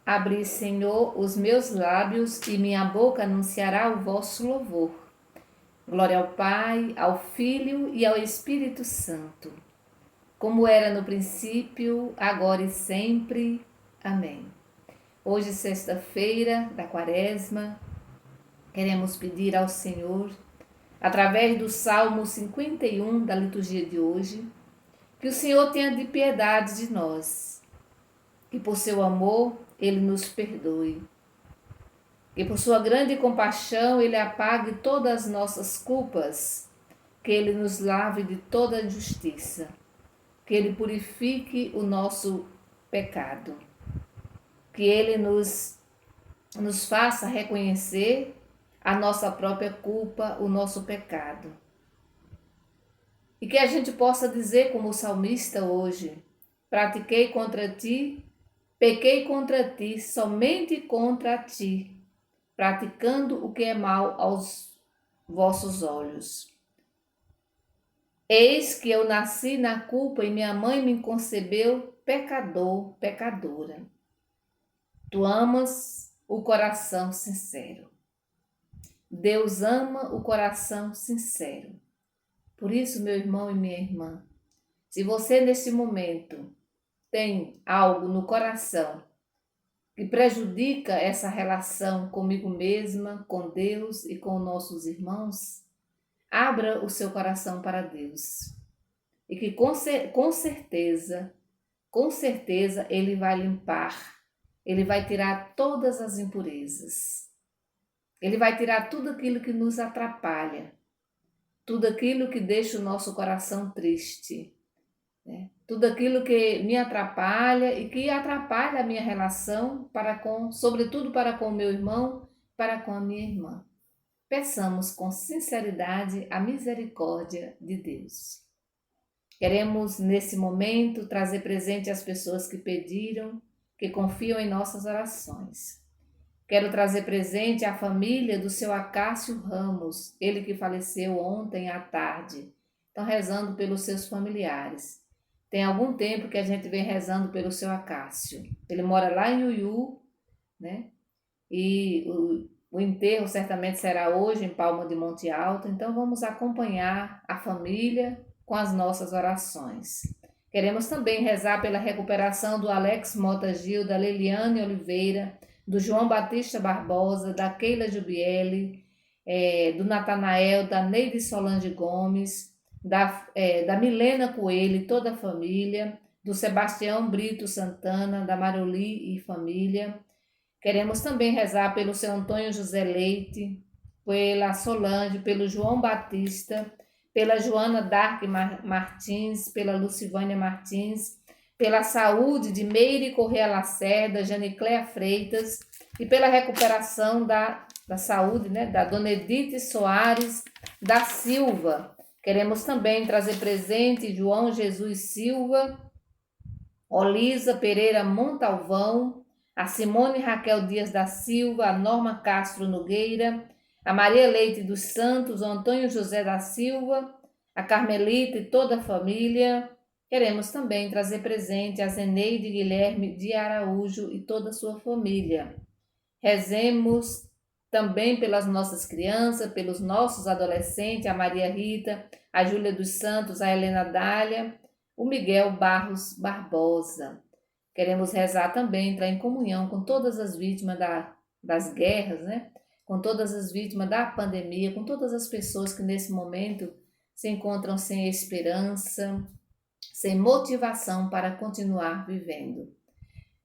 Abri, Senhor, os meus lábios e minha boca anunciará o vosso louvor. Glória ao Pai, ao Filho e ao Espírito Santo, como era no princípio, agora e sempre. Amém. Hoje, sexta-feira da Quaresma, queremos pedir ao Senhor, através do Salmo 51 da liturgia de hoje, que o Senhor tenha de piedade de nós, que por seu amor Ele nos perdoe, que por sua grande compaixão Ele apague todas as nossas culpas, que Ele nos lave de toda injustiça, que Ele purifique o nosso pecado, que Ele nos faça reconhecer a nossa própria culpa, o nosso pecado. E que a gente possa dizer como o salmista hoje: pratiquei contra ti, pequei contra ti, somente contra ti, praticando o que é mal aos vossos olhos. Eis que eu nasci na culpa e minha mãe me concebeu pecador, pecadora. Tu amas o coração sincero. Deus ama o coração sincero. Por isso, meu irmão e minha irmã, se você neste momento tem algo no coração que prejudica essa relação comigo mesma, com Deus e com nossos irmãos, abra o seu coração para Deus. E que com certeza Ele vai limpar, Ele vai tirar todas as impurezas. Ele vai tirar tudo aquilo que nos atrapalha, tudo aquilo que deixa o nosso coração triste, né? Tudo aquilo que me atrapalha e que atrapalha a minha relação sobretudo para com o meu irmão, para com a minha irmã. Peçamos com sinceridade a misericórdia de Deus. Queremos, nesse momento, trazer presente as pessoas que pediram, que confiam em nossas orações. Quero trazer presente a família do seu Acácio Ramos, ele que faleceu ontem à tarde. Estão rezando pelos seus familiares. Tem algum tempo que a gente vem rezando pelo seu Acácio. Ele mora lá em Uiú, né? E o enterro certamente será hoje em Palma de Monte Alto. Então vamos acompanhar a família com as nossas orações. Queremos também rezar pela recuperação do Alex Mota Gil, da Liliane Oliveira, do João Batista Barbosa, da Keila Jubiele, do Natanael, da Neide Solange Gomes, da Milena Coelho e toda a família, do Sebastião Brito Santana, da Maroli e família. Queremos também rezar pelo seu Antônio José Leite, pela Solange, pelo João Batista, pela Joana Dark Martins, pela Lucivânia Martins, pela saúde de Meire Correia Lacerda, Janicléa Freitas e pela recuperação da saúde, né, da Dona Edith Soares da Silva. Queremos também trazer presente João Jesus Silva, Olisa Pereira Montalvão, a Simone Raquel Dias da Silva, a Norma Castro Nogueira, a Maria Leite dos Santos, o Antônio José da Silva, a Carmelita e toda a família. Queremos também trazer presente a Zeneide Guilherme de Araújo e toda a sua família. Rezemos também pelas nossas crianças, pelos nossos adolescentes, a Maria Rita, a Júlia dos Santos, a Helena Dália, o Miguel Barros Barbosa. Queremos rezar também, entrar em comunhão com todas as vítimas das guerras, né? Com todas as vítimas da pandemia, com todas as pessoas que nesse momento se encontram sem esperança, sem motivação para continuar vivendo.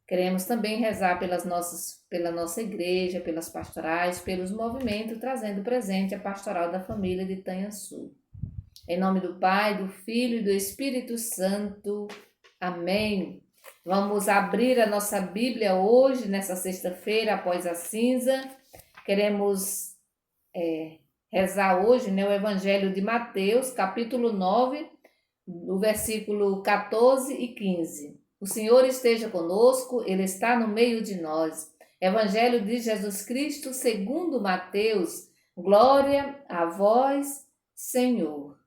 Queremos também rezar pela nossa igreja, pelas pastorais, pelos movimentos, trazendo presente a pastoral da família de Itanhaçu. Em nome do Pai, do Filho e do Espírito Santo. Amém. Vamos abrir a nossa Bíblia hoje, nessa sexta-feira, após a cinza. Queremos rezar hoje, né, o Evangelho de Mateus, capítulo 9, o versículo 14 e 15. O Senhor esteja conosco, Ele está no meio de nós. Evangelho de Jesus Cristo, segundo Mateus. Glória a vós, Senhor.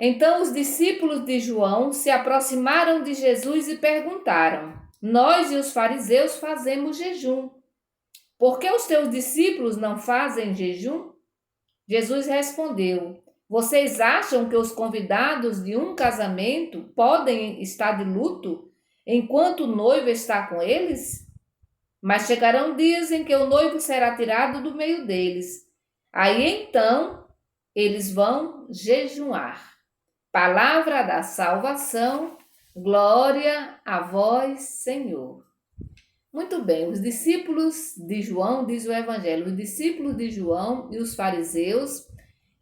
Então os discípulos de João se aproximaram de Jesus e perguntaram: Nós e os fariseus fazemos jejum. Por que os teus discípulos não fazem jejum? Jesus respondeu: Vocês acham que os convidados de um casamento podem estar de luto enquanto o noivo está com eles? Mas chegarão dias em que o noivo será tirado do meio deles. Aí então eles vão jejuar. Palavra da salvação, glória a vós, Senhor. Muito bem, os discípulos de João, diz o Evangelho, os discípulos de João e os fariseus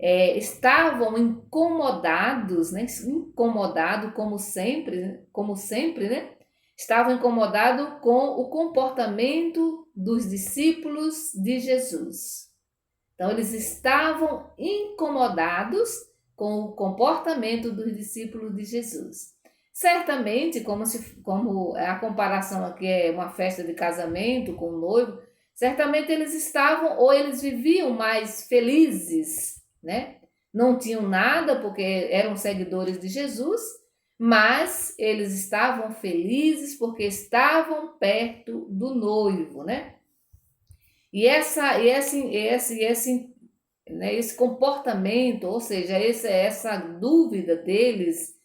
estavam incomodados, né? Incomodados como sempre, né? Estavam incomodados com o comportamento dos discípulos de Jesus. Então, eles estavam incomodados com o comportamento dos discípulos de Jesus. Certamente, como a comparação aqui é uma festa de casamento com o noivo, certamente eles estavam ou eles viviam mais felizes, né? Não tinham nada porque eram seguidores de Jesus, mas eles estavam felizes porque estavam perto do noivo, né? E esse comportamento, ou seja, essa dúvida deles,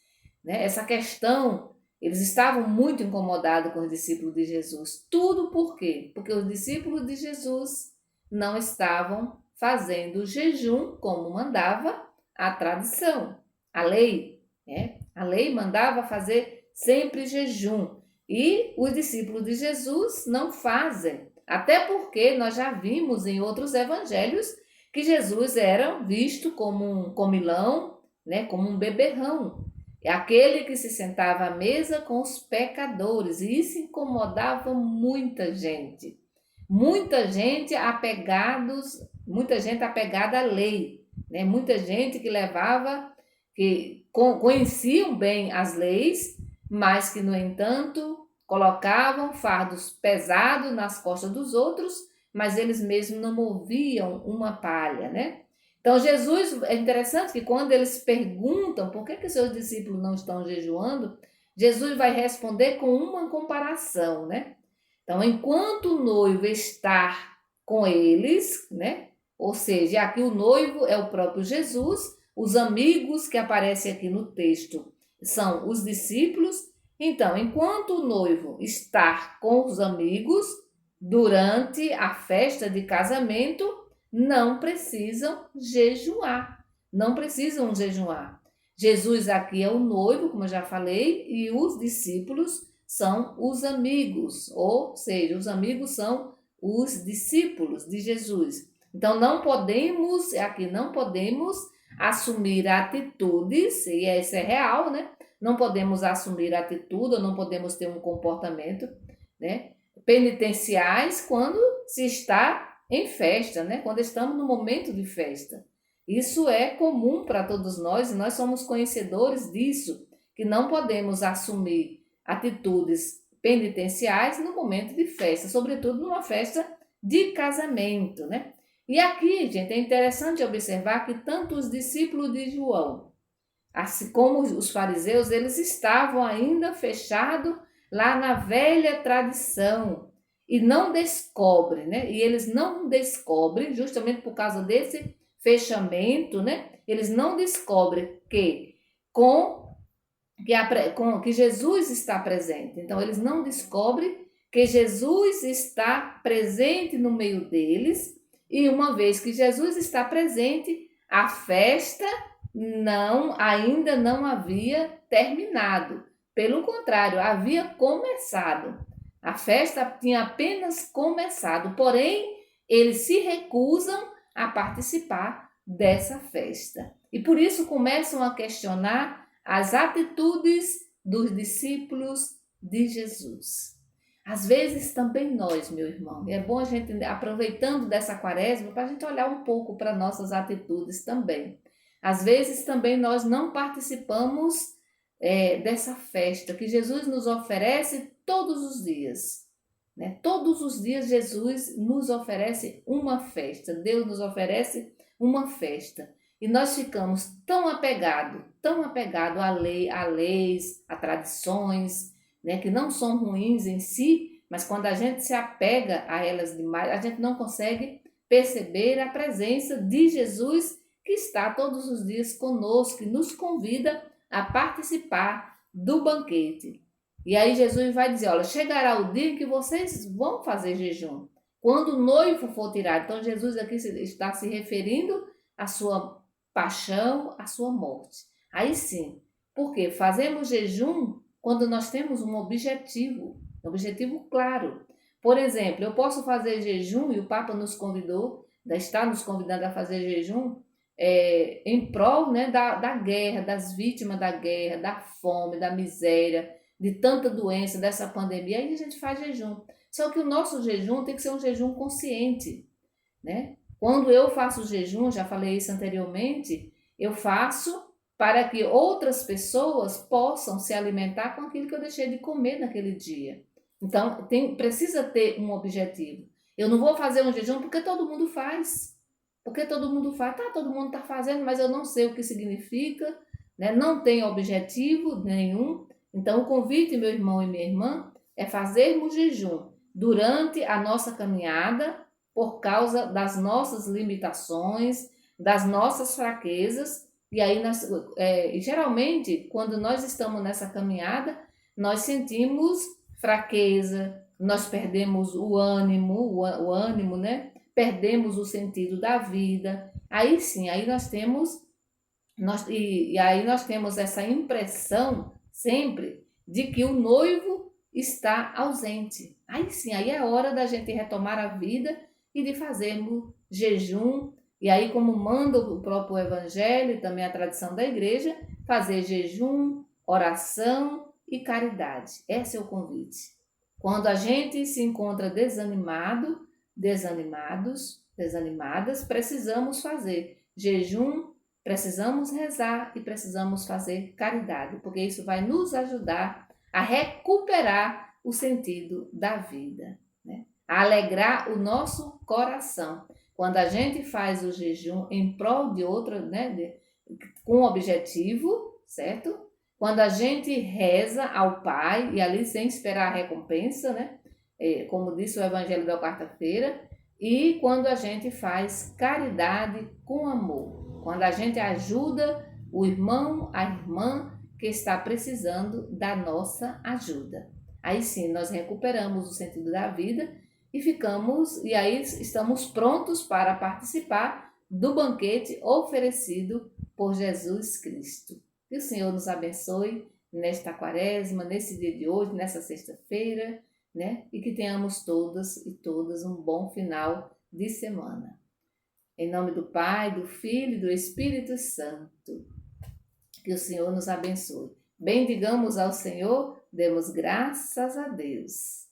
né, essa questão, eles estavam muito incomodados com os discípulos de Jesus. Tudo por quê? Porque os discípulos de Jesus não estavam fazendo jejum como mandava a tradição, a lei, né? A lei mandava fazer sempre jejum e os discípulos de Jesus não fazem. Até porque nós já vimos em outros evangelhos que Jesus era visto como um comilão, né, como um beberrão. É aquele que se sentava à mesa com os pecadores, e isso incomodava muita gente. Muita gente apegada à lei, né? Muita gente que conheciam bem as leis, mas que, no entanto, colocavam fardos pesados nas costas dos outros, mas eles mesmos não moviam uma palha, né? Então, Jesus, é interessante que quando eles perguntam por que seus discípulos não estão jejuando, Jesus vai responder com uma comparação, né? Então, enquanto o noivo está com eles, né? Ou seja, aqui o noivo é o próprio Jesus, os amigos que aparecem aqui no texto são os discípulos. Então, enquanto o noivo está com os amigos, durante a festa de casamento, não precisam jejuar. Não precisam jejuar. Jesus aqui é o noivo, como eu já falei, e os discípulos são os amigos, ou seja, os amigos são os discípulos de Jesus. Então, não podemos assumir atitudes, e isso é real, né? Não podemos assumir atitude, ou não podemos ter um comportamento, né, penitenciais quando se está em festa, né? Quando estamos no momento de festa. Isso é comum para todos nós e nós somos conhecedores disso, que não podemos assumir atitudes penitenciais no momento de festa, sobretudo numa festa de casamento, né? E aqui, gente, é interessante observar que tanto os discípulos de João, assim como os fariseus, eles estavam ainda fechados lá na velha tradição e não descobrem, né? E eles não descobrem, justamente por causa desse fechamento, né? Eles não descobrem que Jesus está presente. Então, eles não descobrem que Jesus está presente no meio deles, e uma vez que Jesus está presente, a festa ainda não havia terminado. Pelo contrário, havia começado. A festa tinha apenas começado, porém, eles se recusam a participar dessa festa. E por isso começam a questionar as atitudes dos discípulos de Jesus. Às vezes também nós, meu irmão, é bom a gente, aproveitando dessa quaresma, para a gente olhar um pouco para nossas atitudes também. Às vezes também nós não participamos dessa festa que Jesus nos oferece todos os dias, né? Todos os dias Jesus nos oferece uma festa, Deus nos oferece uma festa. E nós ficamos tão apegado à lei, a leis, a tradições, né, que não são ruins em si, mas quando a gente se apega a elas demais, a gente não consegue perceber a presença de Jesus que está todos os dias conosco e nos convida a participar do banquete. E aí Jesus vai dizer, olha, chegará o dia em que vocês vão fazer jejum, quando o noivo for tirado. Então Jesus aqui está se referindo à sua paixão, à sua morte. Aí sim, porque fazemos jejum quando nós temos um objetivo claro. Por exemplo, eu posso fazer jejum, e o Papa nos convidou, está nos convidando a fazer jejum, em prol, né, da guerra, das vítimas da guerra, da fome, da miséria, de tanta doença, dessa pandemia. Aí a gente faz jejum. Só que o nosso jejum tem que ser um jejum consciente, né? Quando eu faço jejum, já falei isso anteriormente, eu faço para que outras pessoas possam se alimentar com aquilo que eu deixei de comer naquele dia. Então, precisa ter um objetivo. Eu não vou fazer um jejum porque todo mundo faz. Porque todo mundo faz, todo mundo está fazendo, mas eu não sei o que significa, né? Não tem objetivo nenhum. Então, o convite, meu irmão e minha irmã, é fazermos jejum durante a nossa caminhada, por causa das nossas limitações, das nossas fraquezas. E aí, geralmente, quando nós estamos nessa caminhada, nós sentimos fraqueza, nós perdemos o ânimo, né? Perdemos o sentido da vida. Aí sim, aí aí nós temos essa impressão sempre de que o noivo está ausente. Aí sim, aí é hora da gente retomar a vida e de fazermos jejum. E aí, como manda o próprio Evangelho e também a tradição da igreja, fazer jejum, oração e caridade. Esse é o convite. Quando a gente se encontra desanimadas, precisamos fazer jejum, precisamos rezar e precisamos fazer caridade, porque isso vai nos ajudar a recuperar o sentido da vida, né? A alegrar o nosso coração. Quando a gente faz o jejum em prol de outra, né, com objetivo, certo? Quando a gente reza ao Pai, e ali sem esperar a recompensa, né? Como disse o Evangelho da quarta-feira, e quando a gente faz caridade com amor, quando a gente ajuda o irmão, a irmã que está precisando da nossa ajuda. Aí sim, nós recuperamos o sentido da vida e aí estamos prontos para participar do banquete oferecido por Jesus Cristo. Que o Senhor nos abençoe nesta quaresma, nesse dia de hoje, nessa sexta-feira, né? E que tenhamos todas e todas um bom final de semana. Em nome do Pai, do Filho e do Espírito Santo. Que o Senhor nos abençoe. Bendigamos ao Senhor, demos graças a Deus.